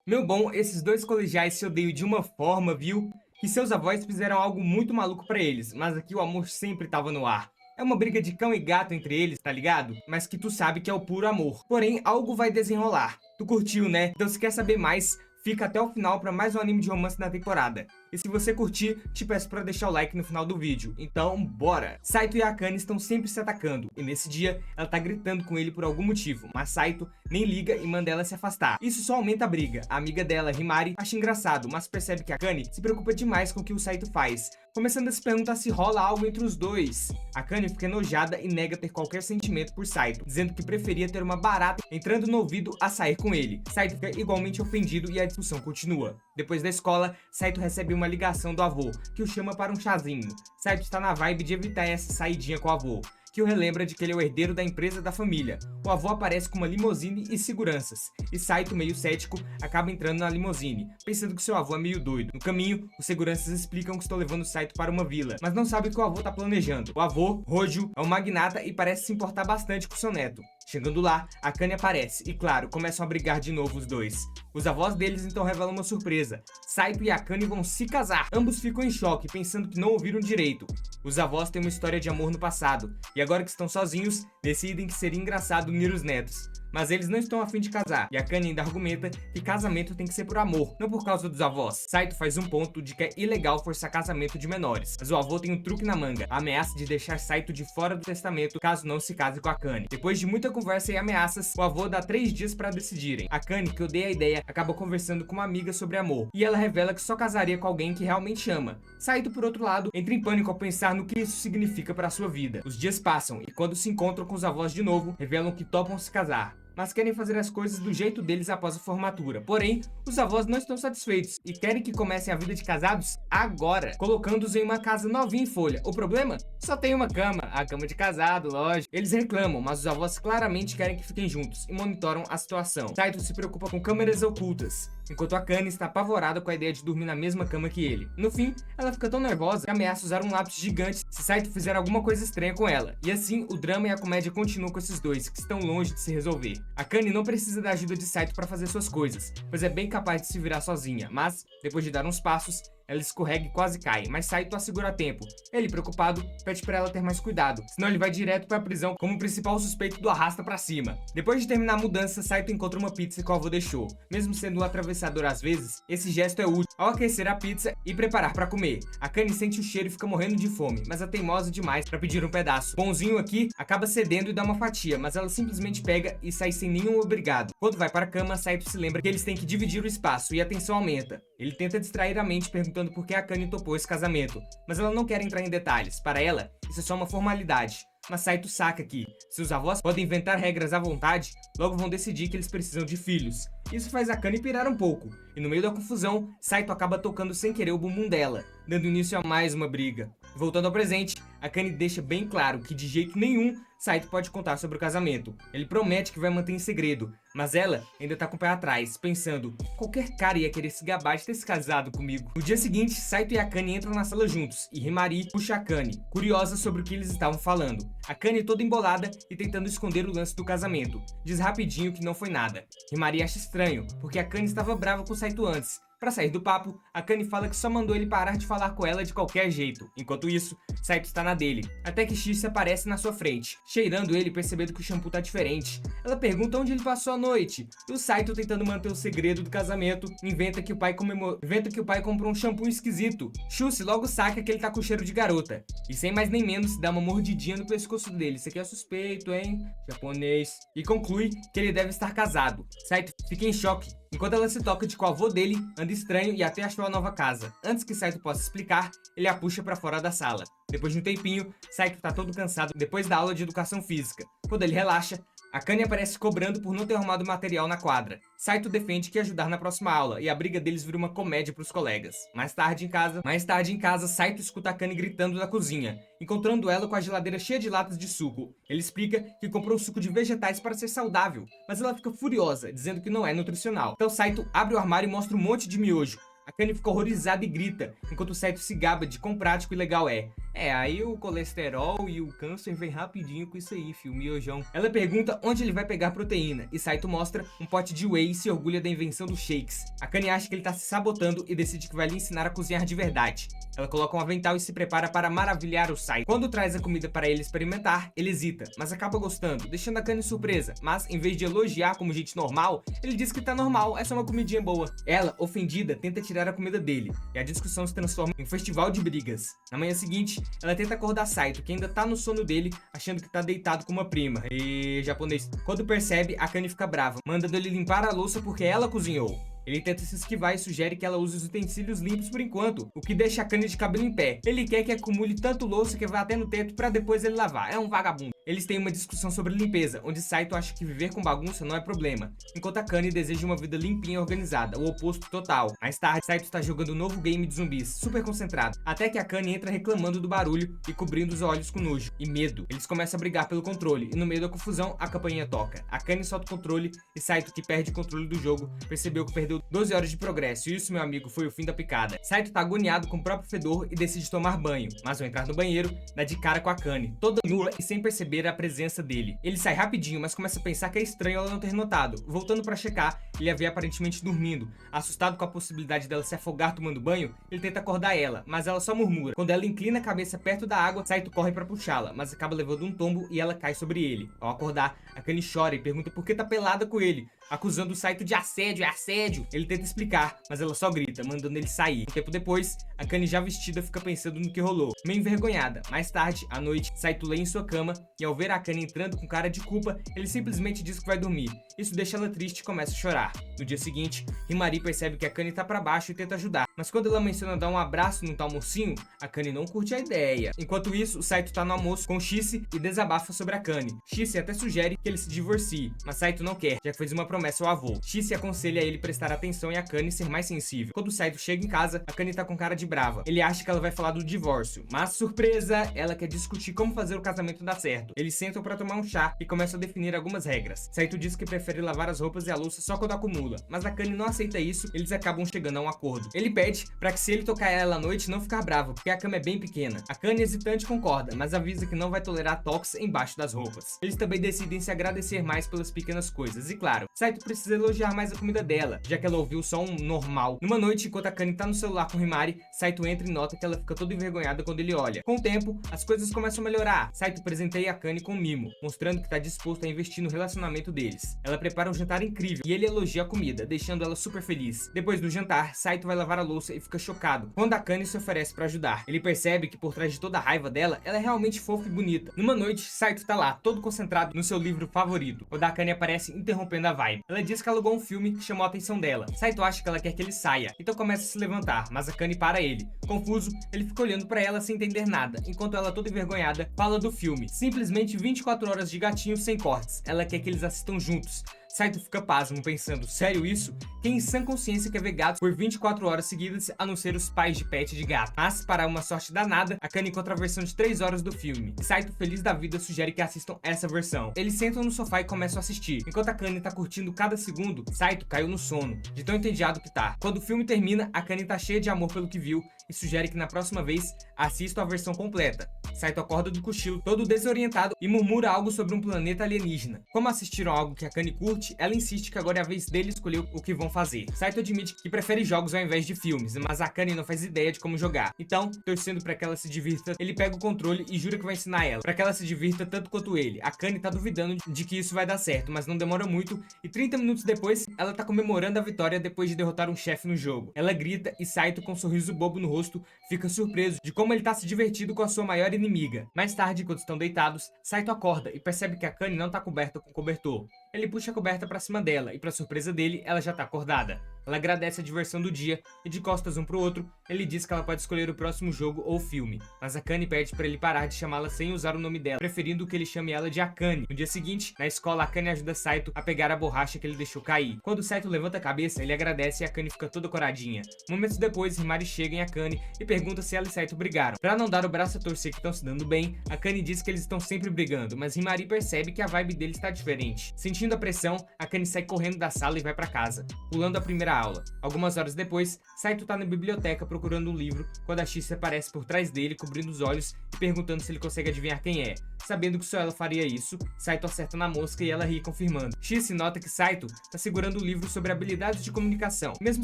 Meu bom, esses dois colegiais se odeiam de uma forma, viu? Que seus avós fizeram algo muito maluco pra eles, mas aqui o amor sempre tava no ar. É uma briga de cão e gato entre eles, tá ligado? Mas que tu sabe que é o puro amor. Porém, algo vai desenrolar. Tu curtiu, né? Então se quer saber mais, fica até o final pra mais um anime de romance na temporada. E se você curtir, te peço pra deixar o like no final do vídeo. Então, bora! Saito e Akane estão sempre se atacando, e nesse dia, ela tá gritando com ele por algum motivo, mas Saito nem liga e manda ela se afastar. Isso só aumenta a briga. A amiga dela, Himari, acha engraçado, mas percebe que Akane se preocupa demais com o que o Saito faz, começando a se perguntar se rola algo entre os dois. Akane fica enojada e nega ter qualquer sentimento por Saito, dizendo que preferia ter uma barata entrando no ouvido a sair com ele. Saito fica igualmente ofendido e a discussão continua. Depois da escola, Saito recebe uma ligação do avô, que o chama para um chazinho. Saito está na vibe de evitar essa saidinha com o avô, que o relembra de que ele é o herdeiro da empresa da família. O avô aparece com uma limusine e seguranças, e Saito, meio cético, acaba entrando na limusine, pensando que seu avô é meio doido. No caminho, os seguranças explicam que estão levando Saito para uma vila, mas não sabem o que o avô está planejando. O avô, Hojo, é um magnata e parece se importar bastante com seu neto. Chegando lá, Akane aparece e, claro, começam a brigar de novo os dois. Os avós deles então revelam uma surpresa. Saito e Akane vão se casar. Ambos ficam em choque, pensando que não ouviram direito. Os avós têm uma história de amor no passado, e agora que estão sozinhos, decidem que seria engraçado unir os netos. Mas eles não estão a fim de casar, e Akane ainda argumenta que casamento tem que ser por amor, não por causa dos avós. Saito faz um ponto de que é ilegal forçar casamento de menores, mas o avô tem um truque na manga, a ameaça de deixar Saito de fora do testamento caso não se case com Akane. Depois de muita conversa e ameaças, o avô dá 3 dias para decidirem. Akane, que odeia a ideia, acaba conversando com uma amiga sobre amor, e ela revela que só casaria com alguém que realmente ama. Saito, por outro lado, entra em pânico ao pensar no que isso significa para sua vida. Os dias passam, e quando se encontram com os avós de novo, revelam que topam se casar, mas querem fazer as coisas do jeito deles após a formatura. Porém, os avós não estão satisfeitos e querem que comecem a vida de casados agora, colocando-os em uma casa novinha em folha. O problema? Só tem uma cama, a cama de casado, lógico. Eles reclamam, mas os avós claramente querem que fiquem juntos e monitoram a situação. Saito se preocupa com câmeras ocultas, enquanto Akane está apavorada com a ideia de dormir na mesma cama que ele. No fim, ela fica tão nervosa que ameaça usar um lápis gigante se Saito fizer alguma coisa estranha com ela. E assim, o drama e a comédia continuam com esses dois, que estão longe de se resolver. Akane não precisa da ajuda de Saito para fazer suas coisas, pois é bem capaz de se virar sozinha, mas, depois de dar uns passos, ela escorrega e quase cai, mas Saito a segura a tempo. Ele, preocupado, pede para ela ter mais cuidado, senão ele vai direto para a prisão como principal suspeito do arrasta pra cima. Depois de terminar a mudança, Saito encontra uma pizza que o avô deixou. Mesmo sendo um atravessador às vezes, esse gesto é útil ao aquecer a pizza e preparar para comer. Akane sente o cheiro e fica morrendo de fome, mas é teimosa demais para pedir um pedaço. Bonzinho aqui acaba cedendo e dá uma fatia, mas ela simplesmente pega e sai sem nenhum obrigado. Quando vai para a cama, Saito se lembra que eles têm que dividir o espaço e a tensão aumenta. Ele tenta distrair a mente perguntando por que Akane topou esse casamento, mas ela não quer entrar em detalhes. Para ela, isso é só uma formalidade. Mas Saito saca que, se os avós podem inventar regras à vontade, logo vão decidir que eles precisam de filhos. Isso faz Akane pirar um pouco, e no meio da confusão, Saito acaba tocando sem querer o bumbum dela, dando início a mais uma briga. Voltando ao presente, Akane deixa bem claro que de jeito nenhum Saito pode contar sobre o casamento. Ele promete que vai manter em segredo, mas ela ainda tá com o pé atrás, pensando, qualquer cara ia querer se gabar de ter se casado comigo. No dia seguinte, Saito e Akane entram na sala juntos, e Himari puxa Akane, curiosa sobre o que eles estavam falando. Akane toda embolada e tentando esconder o lance do casamento. Diz rapidinho que não foi nada. Himari acha estranho, porque Akane estava brava com Saito antes. Pra sair do papo, Akane fala que só mandou ele parar de falar com ela de qualquer jeito. Enquanto isso, Saito está na dele, até que Shice aparece na sua frente, cheirando ele percebendo que o shampoo tá diferente. Ela pergunta onde ele passou a noite, e o Saito, tentando manter o segredo do casamento, inventa que o pai comprou um shampoo esquisito. Shice logo saca que ele tá com cheiro de garota, e sem mais nem menos dá uma mordidinha no pescoço dele. Isso aqui é suspeito, hein? Japonês. E conclui que ele deve estar casado. Saito fica em choque, enquanto ela se toca de que o avô dele anda estranho e até achou a nova casa. Antes que Saito possa explicar, ele a puxa pra fora da sala. Depois de um tempinho, Saito tá todo cansado depois da aula de educação física. Quando ele relaxa, Akane aparece cobrando por não ter arrumado material na quadra. Saito defende que ia ajudar na próxima aula, e a briga deles vira uma comédia pros colegas. Mais tarde em casa, Saito escuta Akane gritando da cozinha, encontrando ela com a geladeira cheia de latas de suco. Ele explica que comprou suco de vegetais para ser saudável, mas ela fica furiosa, dizendo que não é nutricional. Então Saito abre o armário e mostra um monte de miojo. Akane fica horrorizada e grita, enquanto Saito se gaba de quão prático e legal é. Aí o colesterol e o câncer vem rapidinho com isso aí, filho, miojão. Ela pergunta onde ele vai pegar proteína, e Saito mostra um pote de whey e se orgulha da invenção dos shakes. Akane acha que ele tá se sabotando e decide que vai lhe ensinar a cozinhar de verdade. Ela coloca um avental e se prepara para maravilhar o Saito. Quando traz a comida para ele experimentar, ele hesita, mas acaba gostando, deixando Akane surpresa. Mas, em vez de elogiar como gente normal, ele diz que tá normal, é só uma comidinha boa. Ela, ofendida, tenta tirar a comida dele, e a discussão se transforma em um festival de brigas. Na manhã seguinte, ela tenta acordar Saito, que ainda tá no sono dele, achando que tá deitado com uma prima. E japonês. Quando percebe, Akane fica brava, mandando ele limpar a louça porque ela cozinhou. Ele tenta se esquivar e sugere que ela use os utensílios limpos por enquanto, o que deixa Akane de cabelo em pé. Ele quer que acumule tanto louça que vá até no teto pra depois ele lavar. É um vagabundo. Eles têm uma discussão sobre limpeza, onde Saito acha que viver com bagunça não é problema, enquanto Akane deseja uma vida limpinha e organizada, o oposto total. Mais tarde, Saito está jogando um novo game de zumbis, super concentrado, até que Akane entra reclamando do barulho e cobrindo os olhos com nojo e medo. Eles começam a brigar pelo controle, e no meio da confusão, a campainha toca. Akane solta o controle e Saito, que perde o controle do jogo, percebeu que perdeu 12 horas de progresso, e isso, meu amigo, foi o fim da picada. Saito tá agoniado com o próprio fedor e decide tomar banho, mas ao entrar no banheiro, dá de cara com Akane, toda nua e sem perceber a presença dele. Ele sai rapidinho, mas começa a pensar que é estranho ela não ter notado. Voltando pra checar, ele a vê aparentemente dormindo. Assustado com a possibilidade dela se afogar tomando banho, ele tenta acordar ela, mas ela só murmura. Quando ela inclina a cabeça perto da água, Saito corre pra puxá-la, mas acaba levando um tombo e ela cai sobre ele. Ao acordar, Akane chora e pergunta por que tá pelada com ele, acusando o Saito de assédio, é assédio. Ele tenta explicar, mas ela só grita, mandando ele sair. Um tempo depois, Akane já vestida fica pensando no que rolou, meio envergonhada. Mais tarde, à noite, Saito lê em sua cama e ao ver a Akane entrando com cara de culpa, ele simplesmente diz que vai dormir. Isso deixa ela triste e começa a chorar. No dia seguinte, Himari percebe que Akane tá pra baixo e tenta ajudar, mas quando ela menciona dar um abraço num tal mocinho, Akane não curte a ideia. Enquanto isso, o Saito tá no almoço com Shise e desabafa sobre Akane. Shise até sugere que ele se divorcie, mas Saito não quer, já que fez uma promessa ao avô. Shise aconselha ele prestar atenção em Akane ser mais sensível. Quando Saito chega em casa, Akane tá com cara de brava. Ele acha que ela vai falar do divórcio, mas surpresa, ela quer discutir como fazer o casamento dar certo. Eles sentam pra tomar um chá e começam a definir algumas regras. Saito diz que prefere lavar as roupas e a louça só quando acumula, mas Akane não aceita isso, eles acabam chegando a um acordo. Ele pede pra que se ele tocar ela à noite não ficar bravo, porque a cama é bem pequena. Akane hesitante concorda, mas avisa que não vai tolerar toques embaixo das roupas. Eles também decidem se agradecer mais pelas pequenas coisas, e claro, Saito precisa elogiar mais a comida dela, já que ela ouviu só um normal. Numa noite, enquanto Akane tá no celular com Himari, Saito entra e nota que ela fica toda envergonhada quando ele olha. Com o tempo, as coisas começam a melhorar. Saito presenteia Akane com um mimo, mostrando que tá disposto a investir no relacionamento deles. Ela prepara um jantar incrível e ele elogia a comida, deixando ela super feliz. Depois do jantar, Saito vai lavar a louça e fica chocado quando Akane se oferece pra ajudar. Ele percebe que por trás de toda a raiva dela, ela é realmente fofa e bonita. Numa noite, Saito tá lá, todo concentrado no seu livro favorito, quando Akane aparece interrompendo a vibe. Ela diz que alugou um filme que chamou a atenção dela. Saito acha que ela quer que ele saia, então começa a se levantar, mas Akane para ele. Confuso, ele fica olhando pra ela sem entender nada, enquanto ela toda envergonhada fala do filme. Simplesmente 24 horas de gatinho sem cortes. Ela quer que eles assistam juntos. Saito fica pasmo, pensando, sério isso? Quem em sã consciência quer ver gatos por 24 horas seguidas, a não ser os pais de pet de gato? Mas, para uma sorte danada, Akane encontra a versão de 3 horas do filme. Saito, feliz da vida, sugere que assistam essa versão. Eles sentam no sofá e começam a assistir. Enquanto Akane tá curtindo cada segundo, Saito caiu no sono, de tão entediado que tá. Quando o filme termina, Akane tá cheia de amor pelo que viu e sugere que na próxima vez, assista a versão completa. Saito acorda do cochilo, todo desorientado, e murmura algo sobre um planeta alienígena. Como assistiram algo que Akane curte, ela insiste que agora é a vez dele escolher o que vão fazer. Saito admite que prefere jogos ao invés de filmes, mas Akane não faz ideia de como jogar. Então, torcendo pra que ela se divirta, ele pega o controle e jura que vai ensinar ela, pra que ela se divirta tanto quanto ele. Akane tá duvidando de que isso vai dar certo, mas não demora muito, e 30 minutos depois, ela tá comemorando a vitória depois de derrotar um chefe no jogo. Ela grita e Saito, com um sorriso bobo no rosto, fica surpreso de como ele tá se divertindo com a sua maior inimiga. Mais tarde, enquanto estão deitados, Saito acorda e percebe que Akane não tá coberta com cobertor. Ele puxa a coberta pra cima dela e, pra surpresa dele, ela já tá acordada. Ela agradece a diversão do dia e, de costas um pro outro, ele diz que ela pode escolher o próximo jogo ou filme. Mas Akane pede pra ele parar de chamá-la sem usar o nome dela, preferindo que ele chame ela de Akane. No dia seguinte, na escola, Akane ajuda Saito a pegar a borracha que ele deixou cair. Quando Saito levanta a cabeça, ele agradece e Akane fica toda coradinha. Momentos depois, Himari chega em Akane e pergunta se ela e Saito brigaram. Pra não dar o braço a torcer que estão se dando bem, Akane diz que eles estão sempre brigando, mas Himari percebe que a vibe deles está diferente. Sentindo a pressão, Akane sai correndo da sala e vai pra casa, pulando a primeira aula. Algumas horas depois, Saito tá na biblioteca procurando um livro quando a Shice aparece por trás dele, cobrindo os olhos e perguntando se ele consegue adivinhar quem é. Sabendo que só ela faria isso, Saito acerta na mosca e ela ri confirmando. Shice nota que Saito tá segurando o livro sobre habilidades de comunicação. Mesmo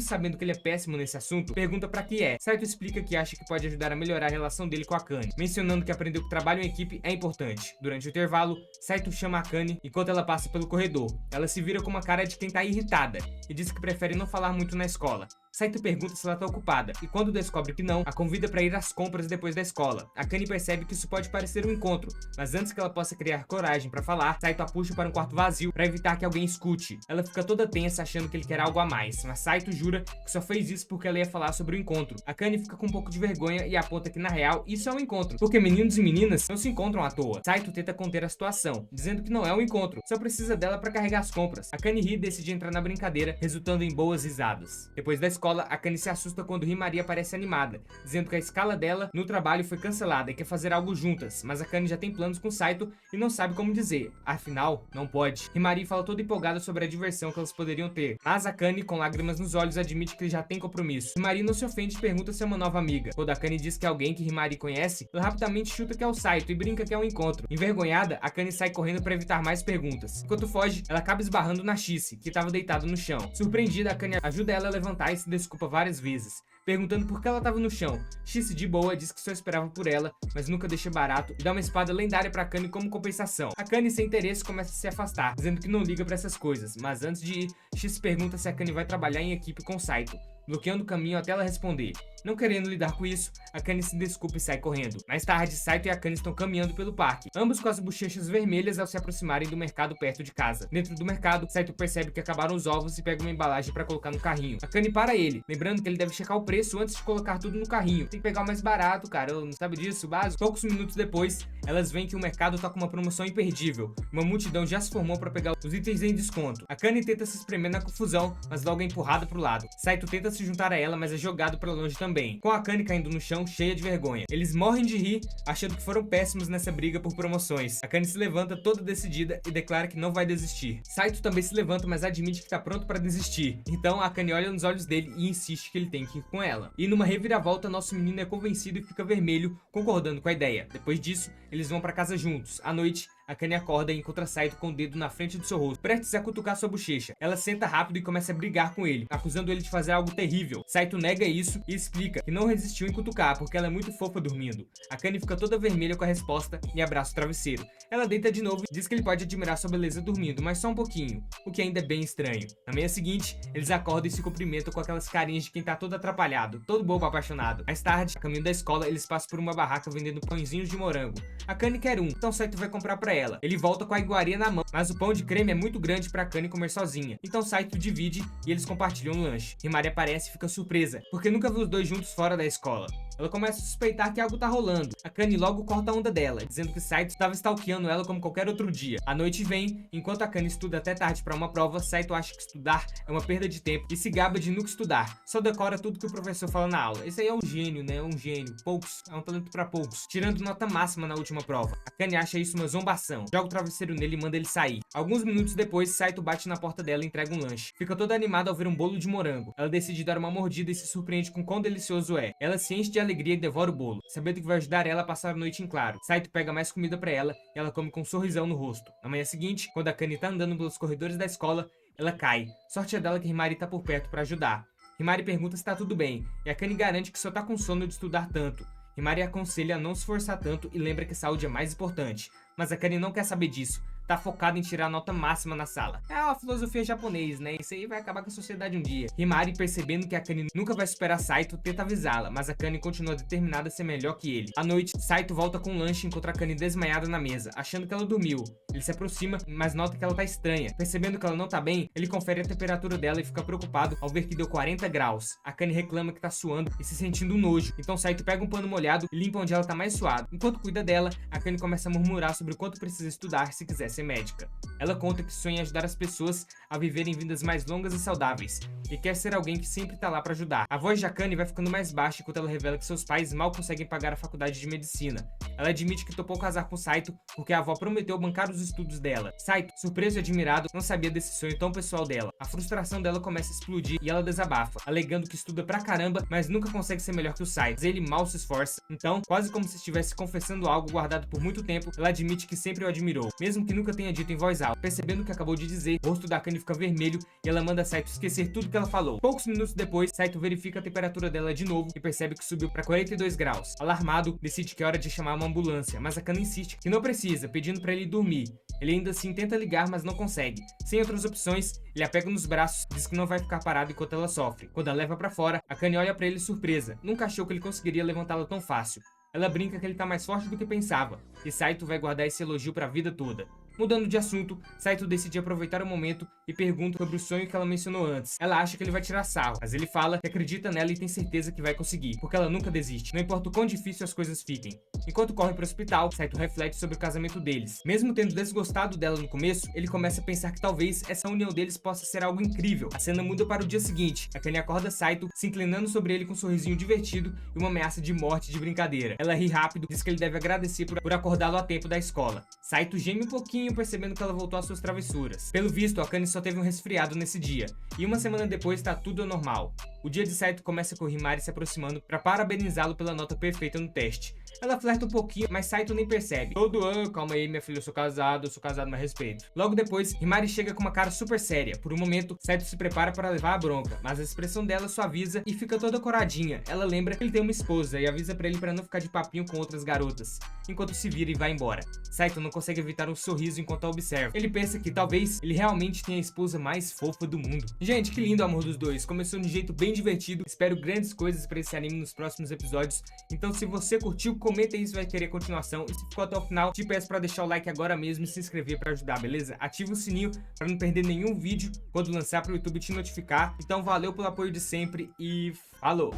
sabendo que ele é péssimo nesse assunto, pergunta pra que é. Saito explica que acha que pode ajudar a melhorar a relação dele com a Akane, mencionando que aprendeu que trabalho em equipe é importante. Durante o intervalo, Saito chama a Akane enquanto ela passa pelo corredor. Ela se vira com uma cara de quem tá irritada e diz que prefere não falar muito na escola. Saito pergunta se ela tá ocupada, e quando descobre que não, a convida para ir às compras depois da escola. Akane percebe que isso pode parecer um encontro, mas antes que ela possa criar coragem para falar, Saito a puxa para um quarto vazio para evitar que alguém escute. Ela fica toda tensa achando que ele quer algo a mais, mas Saito jura que só fez isso porque ela ia falar sobre o encontro. Akane fica com um pouco de vergonha e aponta que na real isso é um encontro, porque meninos e meninas não se encontram à toa. Saito tenta conter a situação, dizendo que não é um encontro, só precisa dela para carregar as compras. Akane ri e decide entrar na brincadeira, resultando em boas risadas. Depois da escola, Akane se assusta quando Himari aparece animada, dizendo que a escala dela no trabalho foi cancelada e quer fazer algo juntas, mas Akane já tem planos com Saito e não sabe como dizer, afinal, não pode. Himari fala toda empolgada sobre a diversão que elas poderiam ter, mas Akane, com lágrimas nos olhos, admite que já tem compromisso. Himari não se ofende e pergunta se é uma nova amiga. Quando Akane diz que é alguém que Himari conhece, ela rapidamente chuta que é o Saito e brinca que é um encontro. Envergonhada, Akane sai correndo para evitar mais perguntas. Enquanto foge, ela acaba esbarrando na Shice, que estava deitada no chão. Surpreendida, Akane ajuda ela a levantar e se desculpa várias vezes, perguntando por que ela estava no chão. Shice de boa diz que só esperava por ela, mas nunca deixa barato e dá uma espada lendária pra Akane como compensação. Akane, sem interesse, começa a se afastar, dizendo que não liga pra essas coisas, mas antes de ir, Shice pergunta se Akane vai trabalhar em equipe com Saito, bloqueando o caminho até ela responder. Não querendo lidar com isso, Akane se desculpa e sai correndo. Mais tarde, Saito e Akane estão caminhando pelo parque, ambos com as bochechas vermelhas ao se aproximarem do mercado perto de casa. Dentro do mercado, Saito percebe que acabaram os ovos e pega uma embalagem para colocar no carrinho. Akane para ele, lembrando que ele deve checar o preço antes de colocar tudo no carrinho. Tem que pegar o mais barato, cara, não sabe disso, básico? Poucos minutos depois, elas veem que o mercado tá com uma promoção imperdível. Uma multidão já se formou para pegar os itens em desconto. Akane tenta se espremer na confusão, mas logo é empurrada pro lado. Saito tenta se juntar a ela, mas é jogado para longe também, com Akane caindo no chão, cheia de vergonha. Eles morrem de rir, achando que foram péssimos nessa briga por promoções. Akane se levanta toda decidida e declara que não vai desistir. Saito também se levanta, mas admite que tá pronto para desistir. Então Akane olha nos olhos dele e insiste que ele tem que ir com ela. E numa reviravolta, nosso menino é convencido e fica vermelho, concordando com a ideia. Depois disso, eles vão para casa juntos. À noite, Akane acorda e encontra Saito com o dedo na frente do seu rosto, prestes a cutucar sua bochecha. Ela senta rápido e começa a brigar com ele, acusando ele de fazer algo terrível. Saito nega isso e explica que não resistiu em cutucar, porque ela é muito fofa dormindo. Akane fica toda vermelha com a resposta e abraça o travesseiro. Ela deita de novo e diz que ele pode admirar sua beleza dormindo, mas só um pouquinho, o que ainda é bem estranho. Na manhã seguinte, eles acordam e se cumprimentam com aquelas carinhas de quem tá todo atrapalhado, todo bobo apaixonado. Mais tarde, a caminho da escola, eles passam por uma barraca vendendo pãezinhos de morango. Akane quer um, então Saito vai comprar pra ela. Ele volta com a iguaria na mão, mas o pão de creme é muito grande pra Akane comer sozinha. Então Saito divide e eles compartilham o lanche. Himari aparece e fica surpresa, porque nunca viu os dois juntos fora da escola. Ela começa a suspeitar que algo tá rolando. Akane logo corta a onda dela, dizendo que Saito estava stalkeando ela como qualquer outro dia. A noite vem, enquanto Akane estuda até tarde pra uma prova, Saito acha que estudar é uma perda de tempo e se gaba de nunca estudar. Só decora tudo que o professor fala na aula. Esse aí é um gênio, né? É um gênio. Poucos. É um talento pra poucos. Tirando nota máxima na última prova. Akane acha isso uma zombação. Joga o travesseiro nele e manda ele sair. Alguns minutos depois, Saito bate na porta dela e entrega um lanche. Fica toda animada ao ver um bolo de morango. Ela decide dar uma mordida e se surpreende com quão delicioso é. Ela se enche de alegria e devora o bolo, sabendo que vai ajudar ela a passar a noite em claro. Saito pega mais comida pra ela e ela come com um sorrisão no rosto. Na manhã seguinte, quando Akane tá andando pelos corredores da escola, ela cai. Sorte é dela que Himari tá por perto pra ajudar. Himari pergunta se tá tudo bem, e Akane garante que só tá com sono de estudar tanto. Himari aconselha a não se esforçar tanto e lembra que saúde é mais importante. Mas Akane não quer saber disso. Tá focado em tirar a nota máxima na sala. É uma filosofia japonesa, né? Isso aí vai acabar com a sociedade um dia. Himari, percebendo que Akane nunca vai superar Saito, tenta avisá-la, mas Akane continua determinada a ser melhor que ele. À noite, Saito volta com um lanche e encontra Akane desmaiada na mesa, achando que ela dormiu. Ele se aproxima, mas nota que ela tá estranha. Percebendo que ela não tá bem, ele confere a temperatura dela e fica preocupado ao ver que deu 40 graus. Akane reclama que tá suando e se sentindo um nojo. Então Saito pega um pano molhado e limpa onde ela tá mais suado. Enquanto cuida dela, Akane começa a murmurar sobre o quanto precisa estudar se quiser ser médica. Ela conta que sonha em ajudar as pessoas a viverem vidas mais longas e saudáveis, e quer ser alguém que sempre tá lá pra ajudar. A voz de Akane vai ficando mais baixa enquanto ela revela que seus pais mal conseguem pagar a faculdade de medicina. Ela admite que topou casar com Saito porque a avó prometeu bancar os estudos dela. Saito, surpreso e admirado, não sabia desse sonho tão pessoal dela. A frustração dela começa a explodir e ela desabafa, alegando que estuda pra caramba, mas nunca consegue ser melhor que o Saito. Mas ele mal se esforça. Então, quase como se estivesse confessando algo guardado por muito tempo, ela admite que sempre o admirou, mesmo que nunca tenha dito em voz alta. Percebendo o que acabou de dizer, o rosto da Akane fica vermelho e ela manda Saito esquecer tudo que ela falou. Poucos minutos depois, Saito verifica a temperatura dela de novo e percebe que subiu para 42 graus. Alarmado, decide que é hora de chamar uma ambulância, mas Akane insiste que não precisa, pedindo para ele dormir. Ele ainda assim tenta ligar, mas não consegue. Sem outras opções, ele a pega nos braços e diz que não vai ficar parado enquanto ela sofre. Quando a leva pra fora, Akane olha pra ele surpresa. Nunca achou que ele conseguiria levantá-la tão fácil. Ela brinca que ele tá mais forte do que pensava, e Saito vai guardar esse elogio pra vida toda. Mudando de assunto, Saito decide aproveitar o momento e pergunta sobre o sonho que ela mencionou antes. Ela acha que ele vai tirar sarro, mas ele fala que acredita nela e tem certeza que vai conseguir, porque ela nunca desiste, não importa o quão difícil as coisas fiquem. Enquanto corre pro hospital, Saito reflete sobre o casamento deles. Mesmo tendo desgostado dela no começo, ele começa a pensar que talvez essa união deles possa ser algo incrível. A cena muda para o dia seguinte. Akane acorda Saito, se inclinando sobre ele com um sorrisinho divertido e uma ameaça de morte de brincadeira. Ela ri rápido, diz que ele deve agradecer por acordá-lo a tempo da escola. Saito geme um pouquinho, percebendo que ela voltou às suas travessuras. Pelo visto, Akane só teve um resfriado nesse dia, e uma semana depois tá tudo normal. O dia de Saito começa com Himari se aproximando para parabenizá-lo pela nota perfeita no teste. Ela flerta um pouquinho, mas Saito nem percebe. Todo ano, calma aí minha filha, eu sou casado, mas respeito. Logo depois, Himari chega com uma cara super séria. Por um momento, Saito se prepara para levar a bronca, mas a expressão dela suaviza e fica toda coradinha. Ela lembra que ele tem uma esposa e avisa pra ele para não ficar de papinho com outras garotas, enquanto se vira e vai embora. Saito não consegue evitar um sorriso enquanto a observa. Ele pensa que talvez ele realmente tenha a esposa mais fofa do mundo. Gente, que lindo o amor dos dois. Começou de um jeito bem divertido. Espero grandes coisas pra esse anime nos próximos episódios. Então se você curtiu, comenta aí se vai querer continuação. E se ficou até o final, te peço pra deixar o like agora mesmo e se inscrever pra ajudar, beleza? Ativa o sininho pra não perder nenhum vídeo quando lançar pro YouTube te notificar. Então valeu pelo apoio de sempre e falou!